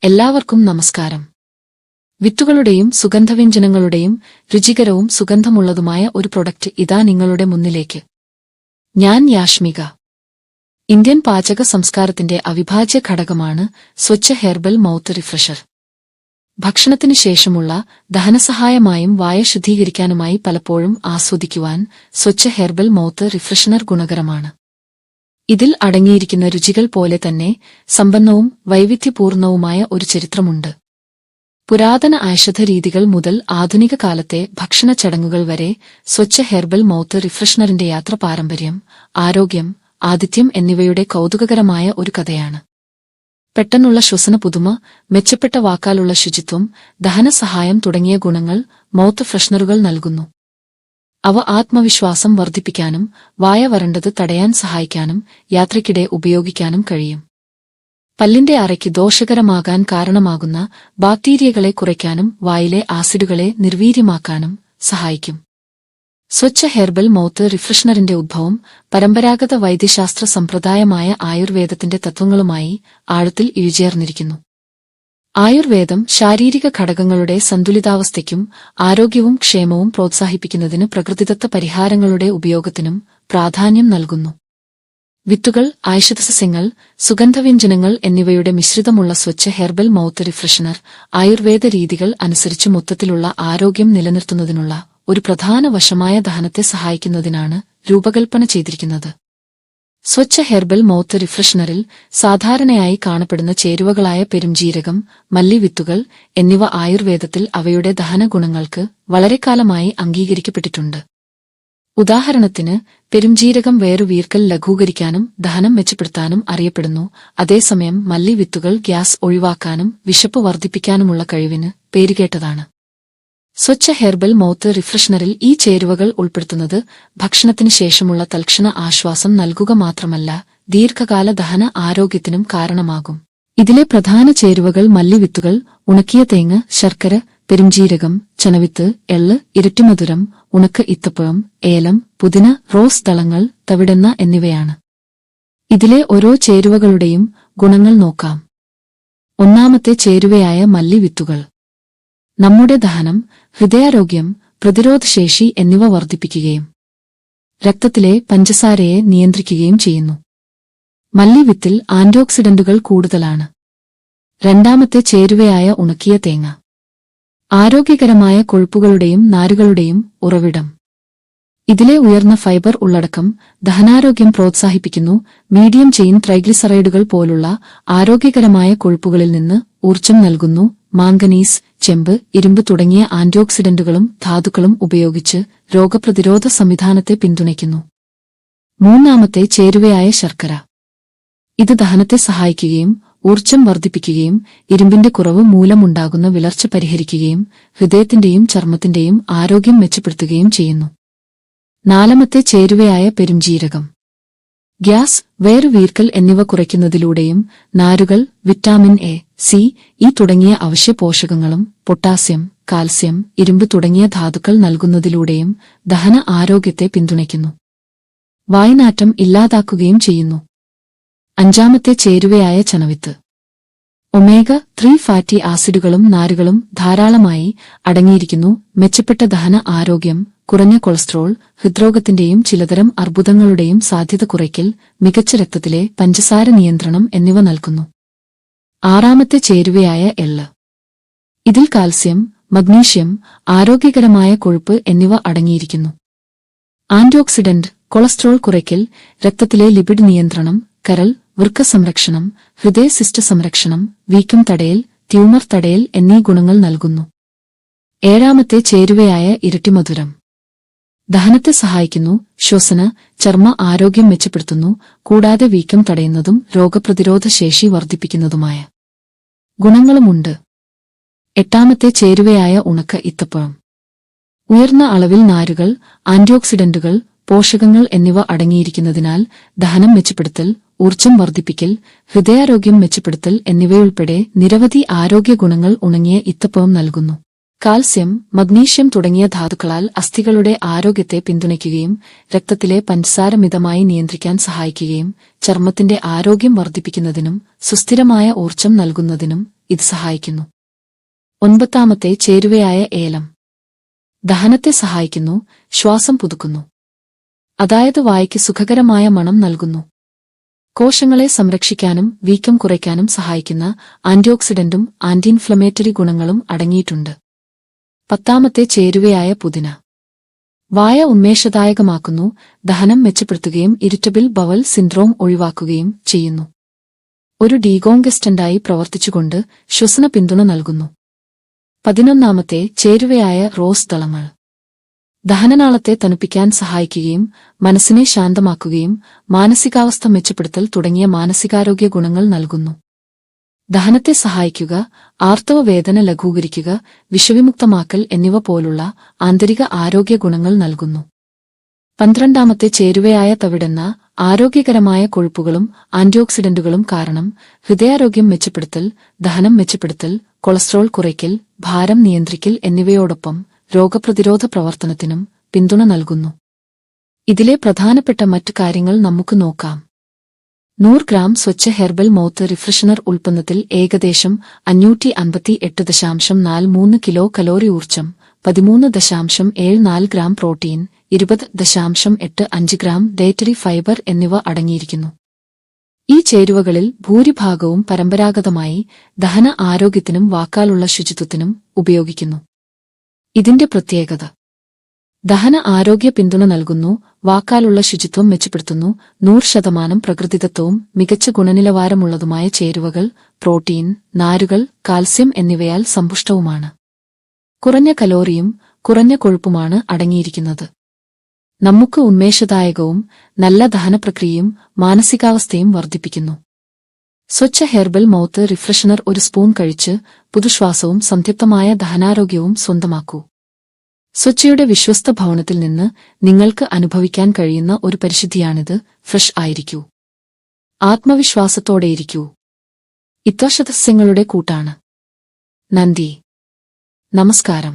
എല്ലാവർക്കും നമസ്കാരം. വിത്തുകളുടെയും സുഗന്ധവ്യഞ്ജനങ്ങളുടെയും രുചികരവും സുഗന്ധമുള്ളതുമായ ഒരു പ്രൊഡക്റ്റ് ഇതാ നിങ്ങളുടെ മുന്നിലേക്ക്. ഞാൻ യാഷ്മിക. ഇന്ത്യൻ പാചക സംസ്കാരത്തിന്റെ അവിഭാജ്യ ഘടകമാണ് സ്വച്ഛ ഹെർബൽ മൗത്ത് റിഫ്രഷർ. ഭക്ഷണത്തിനു ശേഷമുള്ള ദഹനസഹായമായും വായ ശുദ്ധീകരിക്കാനുമായി പലപ്പോഴും ആസ്വദിക്കുവാൻ സ്വച്ഛ ഹെർബൽ മൗത്ത് റിഫ്രഷനർ ഗുണകരമാണ്. ഇതിൽ അടങ്ങിയിരിക്കുന്ന രുചികൾ പോലെ തന്നെ സമ്പന്നവും വൈവിധ്യപൂർണവുമായ ഒരു ചരിത്രമുണ്ട്. പുരാതന ഔഷധ രീതികൾ മുതൽ ആധുനിക കാലത്തെ ഭക്ഷണ ചടങ്ങുകൾ വരെ സ്വച്ഛ ഹെർബൽ മൗത്ത് റിഫ്രഷനറിന്റെ യാത്ര പാരമ്പര്യം, ആരോഗ്യം, ആതിഥ്യം എന്നിവയുടെ കൗതുകകരമായ ഒരു കഥയാണ്. പെട്ടെന്നുള്ള ശ്വസന പുതുമ, മെച്ചപ്പെട്ട വാക്കാലുള്ള ശുചിത്വം, ദഹനസഹായം തുടങ്ങിയ ഗുണങ്ങൾ മൗത്ത് ഫ്രഷ്നറുകൾ നൽകുന്നു. അവ ആത്മവിശ്വാസം വർദ്ധിപ്പിക്കാനും വായ വരണ്ടത് തടയാൻ സഹായിക്കാനും യാത്രയ്ക്കിടെ ഉപയോഗിക്കാനും കഴിയും. പല്ലിന്റെ അറയ്ക്ക് ദോഷകരമാകാൻ കാരണമാകുന്ന ബാക്ടീരിയകളെ കുറയ്ക്കാനും വായിലെ ആസിഡുകളെ നിർവീര്യമാക്കാനും സഹായിക്കും. സ്വച്ഛ ഹെർബൽ മൗത്ത് റിഫ്രഷനറിന്റെ ഉദ്ഭവം പരമ്പരാഗത വൈദ്യശാസ്ത്ര സമ്പ്രദായമായ ആയുർവേദത്തിന്റെ തത്വങ്ങളുമായി ആഴത്തിൽ ഇഴുചേർന്നിരിക്കുന്നു. ആയുർവേദം ശാരീരിക ഘടകങ്ങളുടെ സന്തുലിതാവസ്ഥയ്ക്കും ആരോഗ്യവും ക്ഷേമവും പ്രോത്സാഹിപ്പിക്കുന്നതിന് പ്രകൃതിദത്ത പരിഹാരങ്ങളുടെ ഉപയോഗത്തിനും പ്രാധാന്യം നൽകുന്നു. വിത്തുകൾ, ഔഷധസസ്യങ്ങൾ, സുഗന്ധവ്യഞ്ജനങ്ങൾ എന്നിവയുടെ മിശ്രിതമുള്ള സ്വച്ഛ ഹെർബൽ മൗത്ത് റിഫ്രഷനർ ആയുർവേദ രീതികൾ അനുസരിച്ച് മൊത്തത്തിലുള്ള ആരോഗ്യം നിലനിർത്തുന്നതിനുള്ള ഒരു പ്രധാന വശമായ ദഹനത്തെ സഹായിക്കുന്നതിനാണ് രൂപകൽപ്പന ചെയ്തിരിക്കുന്നത്. സ്വച്ഛ ഹെർബൽ മൗത്ത് റിഫ്രഷനറിൽ സാധാരണയായി കാണപ്പെടുന്ന ചേരുവകളായ പെരുംജീരകം, മല്ലിവിത്തുകൾ എന്നിവ ആയുർവേദത്തിൽ അവയുടെ ദഹന ഗുണങ്ങൾക്ക് വളരെക്കാലമായി അംഗീകരിക്കപ്പെട്ടിട്ടുണ്ട്. ഉദാഹരണത്തിന്, പെരുംജീരകം വേറുവീർക്കൽ ലഘൂകരിക്കാനും ദഹനം മെച്ചപ്പെടുത്താനും അറിയപ്പെടുന്നു. അതേസമയം മല്ലിവിത്തുകൾ ഗ്യാസ് ഒഴിവാക്കാനും വിശപ്പ് വർദ്ധിപ്പിക്കാനുമുള്ള കഴിവിന് പേരുകേട്ടതാണ്. സ്വച്ഛ ഹെർബൽ മൗത്ത് റിഫ്രഷനറിൽ ഈ ചേരുവകൾ ഉൾപ്പെടുത്തുന്നത് ഭക്ഷണത്തിന് ശേഷമുള്ള തൽക്ഷണ ആശ്വാസം നൽകുക മാത്രമല്ല, ദീർഘകാല ദഹന ആരോഗ്യത്തിനും കാരണമാകും. ഇതിലെ പ്രധാന ചേരുവകൾ മല്ലിവിത്തുകൾ, ഉണക്കിയ തേങ്ങ, ശർക്കര, പെരുംജീരകം, ചനവിത്ത്, എള്ള്, ഇരട്ടിമധുരം, ഉണക്ക ഈത്തപ്പഴം, ഏലം, പുതിന, റോസ് ദളങ്ങൾ, തവിടെണ്ണ എന്നിവയാണ്. ഇതിലെ ഓരോ ചേരുവകളുടെയും ഗുണങ്ങൾ നോക്കാം. ഒന്നാമത്തെ ചേരുവയായ മല്ലിവിത്തുകൾ നമ്മുടെ ദഹനം, ഹൃദയാരോഗ്യം, പ്രതിരോധശേഷി എന്നിവ വർദ്ധിപ്പിക്കുകയും രക്തത്തിലെ പഞ്ചസാരയെ നിയന്ത്രിക്കുകയും ചെയ്യുന്നു. മല്ലിവിത്തിൽ ആന്റിഓക്സിഡന്റുകൾ കൂടുതലാണ്. രണ്ടാമത്തെ ചേരുവയായ ഉണക്കിയ തേങ്ങ ആരോഗ്യകരമായ കൊഴുപ്പുകളുടെയും നാരുകളുടെയും ഉറവിടം. ഇതിലെ ഉയർന്ന ഫൈബർ ഉള്ളടക്കം ദഹനാരോഗ്യം പ്രോത്സാഹിപ്പിക്കുന്നു. മീഡിയം ചെയിൻ ട്രൈഗ്ലിസറൈഡുകൾ പോലുള്ള ആരോഗ്യകരമായ കൊഴുപ്പുകളിൽ നിന്ന് ഊർജ്ജം നൽകുന്നു. മാംഗനീസ്, ചെമ്പ്, ഇരുമ്പ് തുടങ്ങിയ ആന്റിഓക്സിഡന്റുകളും ധാതുക്കളും ഉപയോഗിച്ച് രോഗപ്രതിരോധ സംവിധാനത്തെ പിന്തുണയ്ക്കുന്നു. മൂന്നാമത്തെ ചേരുവയായ ശർക്കര. ഇത് ദഹനത്തെ സഹായിക്കുകയും ഊർജ്ജം വർദ്ധിപ്പിക്കുകയും ഇരുമ്പിന്റെ കുറവ് മൂലമുണ്ടാകുന്ന വിളർച്ച പരിഹരിക്കുകയും ഹൃദയത്തിന്റെയും ചർമ്മത്തിന്റെയും ആരോഗ്യം മെച്ചപ്പെടുത്തുകയും ചെയ്യുന്നു. നാലാമത്തെ ചേരുവയായ പെരുംജീരകം ഗ്യാസ്, വേറുവീർക്കൽ എന്നിവ കുറയ്ക്കുന്നതിലൂടെയും നാരുകൾ, വിറ്റാമിൻ എ, സി, ഇ തുടങ്ങിയ അവശ്യ പോഷകങ്ങളും പൊട്ടാസ്യം, കാൽസ്യം, ഇരുമ്പ് തുടങ്ങിയ ധാതുക്കൾ നൽകുന്നതിലൂടെയും ദഹന ആരോഗ്യത്തെ പിന്തുണയ്ക്കുന്നു. വായ്നാറ്റം ഇല്ലാതാക്കുകയും ചെയ്യുന്നു. അഞ്ചാമത്തെ ചേരുവയായ ചനവിത്ത് ഒമേഗ-3 ഫാറ്റി ആസിഡുകളും നാരുകളും ധാരാളമായി അടങ്ങിയിരിക്കുന്നു. മെച്ചപ്പെട്ട ദഹന ആരോഗ്യം, കുറഞ്ഞ കൊളസ്ട്രോൾ, ഹൃദ്രോഗത്തിന്റെയും ചിലതരം അർബുദങ്ങളുടെയും സാധ്യത കുറയ്ക്കൽ, മികച്ച രക്തത്തിലെ പഞ്ചസാര നിയന്ത്രണം എന്നിവ നൽകുന്നു. ആറാമത്തെ ചേരുവയായ എള്ള്. ഇതിൽ കാൽസ്യം, മഗ്നീഷ്യം, ആരോഗ്യകരമായ കൊഴുപ്പ് എന്നിവ അടങ്ങിയിരിക്കുന്നു. ആന്റിഓക്സിഡന്റ്, കൊളസ്ട്രോൾ കുറയ്ക്കൽ, രക്തത്തിലെ ലിപിഡ് നിയന്ത്രണം, കരൾ, വൃക്ക സംരക്ഷണം, ഹൃദയസിസ്റ്റ സംരക്ഷണം, വീക്കം തടയൽ, ട്യൂമർ തടയൽ എന്നീ ഗുണങ്ങൾ നൽകുന്നു. ഏഴാമത്തെ ചേരുവയായ ഇരട്ടിമധുരം ദഹനത്തെ സഹായിക്കുന്നു. ശ്വസന, ചർമ്മ ആരോഗ്യം മെച്ചപ്പെടുത്തുന്നു. കൂടാതെ വീക്കം തടയുന്നതും രോഗപ്രതിരോധ ശേഷി വർദ്ധിപ്പിക്കുന്നതുമായ ഗുണങ്ങളുമുണ്ട്. എട്ടാമത്തെ ചേരുവയായ ഉണക്ക ഈത്തപ്പഴം. ഉയർന്ന അളവിൽ നാരുകൾ, ആന്റിഓക്സിഡന്റുകൾ, പോഷകങ്ങൾ എന്നിവ അടങ്ങിയിരിക്കുന്നതിനാൽ ദഹനം മെച്ചപ്പെടുത്തൽ, ഊർജ്ജം വർദ്ധിപ്പിക്കൽ, ഹൃദയാരോഗ്യം മെച്ചപ്പെടുത്തൽ എന്നിവയുൾപ്പെടെ നിരവധി ആരോഗ്യ ഗുണങ്ങൾ ഉണങ്ങിയ ഈത്തപ്പഴം നൽകുന്നു. കാൽസ്യം, മഗ്നീഷ്യം തുടങ്ങിയ ധാതുക്കളാൽ അസ്ഥികളുടെ ആരോഗ്യത്തെ പിന്തുണയ്ക്കുകയും രക്തത്തിലെ പഞ്ചസാര മിതമായി നിയന്ത്രിക്കാൻ സഹായിക്കുകയും ചർമ്മത്തിന്റെ ആരോഗ്യം വർദ്ധിപ്പിക്കുന്നതിനും സുസ്ഥിരമായ ഊർജ്ജം നൽകുന്നതിനും ഇത് സഹായിക്കുന്നു. 9 ചേരുവയായ ഏലം ദഹനത്തെ സഹായിക്കുന്നു, ശ്വാസം പുതുക്കുന്നു. അതായത് വായ്ക്ക് സുഖകരമായ മണം നൽകുന്നു. കോശങ്ങളെ സംരക്ഷിക്കാനും വീക്കം കുറയ്ക്കാനും സഹായിക്കുന്ന ആന്റിഓക്സിഡന്റും ആന്റിഇൻഫ്ലമേറ്ററി ഗുണങ്ങളും അടങ്ങിയിട്ടുണ്ട്. 10 ചേരുവയായ പുതിന വായ ഉന്മേഷദായകമാക്കുന്നു, ദഹനം മെച്ചപ്പെടുത്തുകയും ഇറിറ്റബിൾ ബവൽ സിൻഡ്രോം ഒഴിവാക്കുകയും ചെയ്യുന്നു. ഒരു ഡീകോങ്കസ്റ്റന്റായി പ്രവർത്തിച്ചുകൊണ്ട് ശ്വസന പിന്തുണ നൽകുന്നു. 11 ചേരുവയായ റോസ് ദളങ്ങൾ ദഹനനാളത്തെ തണുപ്പിക്കാൻ സഹായിക്കുകയും മനസ്സിനെ ശാന്തമാക്കുകയും മാനസികാവസ്ഥ മെച്ചപ്പെടുത്തൽ തുടങ്ങിയ മാനസികാരോഗ്യ ഗുണങ്ങൾ നൽകുന്നു. ദഹനത്തെ സഹായിക്കുക, ആർത്തവ വേദന ലഘൂകരിക്കുക, വിഷവിമുക്തമാക്കൽ എന്നിവ പോലുള്ള ആന്തരിക ആരോഗ്യ ഗുണങ്ങൾ നൽകുന്നു. 12 ചേരുവയായ തവിടെണ്ണ ആരോഗ്യകരമായ കൊഴുപ്പുകളും ആന്റിഓക്സിഡന്റുകളും കാരണം ഹൃദയാരോഗ്യം മെച്ചപ്പെടുത്തൽ, ദഹനം മെച്ചപ്പെടുത്തൽ, കൊളസ്ട്രോൾ കുറയ്ക്കൽ, ഭാരം നിയന്ത്രിക്കൽ എന്നിവയോടൊപ്പം രോഗപ്രതിരോധ പ്രവർത്തനത്തിനും പിന്തുണ നൽകുന്നു. ഇതിലെ പ്രധാനപ്പെട്ട മറ്റു കാര്യങ്ങൾ നമുക്ക് നോക്കാം. 100 ഗ്രാം സ്വച്ഛ ഹെർബൽ മൗത്ത് റിഫ്രഷനർ ഉൽപ്പന്നത്തിൽ ഏകദേശം 558.43 കിലോ കലോറി ഊർജ്ജം, 13.74 gram protein, 20.85 gram dietary fibre എന്നിവ അടങ്ങിയിരിക്കുന്നു. ഈ ചേരുവകളിൽ ഭൂരിഭാഗവും പരമ്പരാഗതമായി ദഹന ആരോഗ്യത്തിനും വാക്കാലുള്ള ശുചിത്വത്തിനും ഉപയോഗിക്കുന്നു. ഇതിന്റെ പ്രത്യേകത: ദഹന ആരോഗ്യ പിന്തുണ നൽകുന്നു, വാക്കാലുള്ള ശുചിത്വം മെച്ചപ്പെടുത്തുന്നു, 100% പ്രകൃതിദത്തവും മികച്ച ഗുണനിലവാരമുള്ളതുമായ ചേരുവകൾ, പ്രോട്ടീൻ, നാരുകൾ, കാൽസ്യം എന്നിവയാൽ സമ്പുഷ്ടവുമാണ്. കുറഞ്ഞ കലോറിയും കുറഞ്ഞ കൊഴുപ്പുമാണ് അടങ്ങിയിരിക്കുന്നത്. നമുക്ക് ഉന്മേഷദായകവും നല്ല ദഹനപ്രക്രിയയും മാനസികാവസ്ഥയും വർദ്ധിപ്പിക്കുന്നു. സ്വച്ഛ ഹെർബൽ മൗത്ത് റിഫ്രഷനർ ഒരു സ്പൂൺ കഴിച്ച് പുതുശ്വാസവും സംതൃപ്തമായ ദഹനാരോഗ്യവും സ്വന്തമാക്കൂ. സ്വച്ഛയുടെ വിശ്വസ്ത ഭവനത്തിൽ നിന്ന് നിങ്ങൾക്ക് അനുഭവിക്കാൻ കഴിയുന്ന ഒരു പരിശുദ്ധിയാണിത്. ഫ്രഷ് ആയിരിക്കൂ, ആത്മവിശ്വാസത്തോടെയിരിക്കൂ. ഇത്വശതസ്യങ്ങളുടെ കൂട്ടാണ്. നന്ദി, നമസ്കാരം.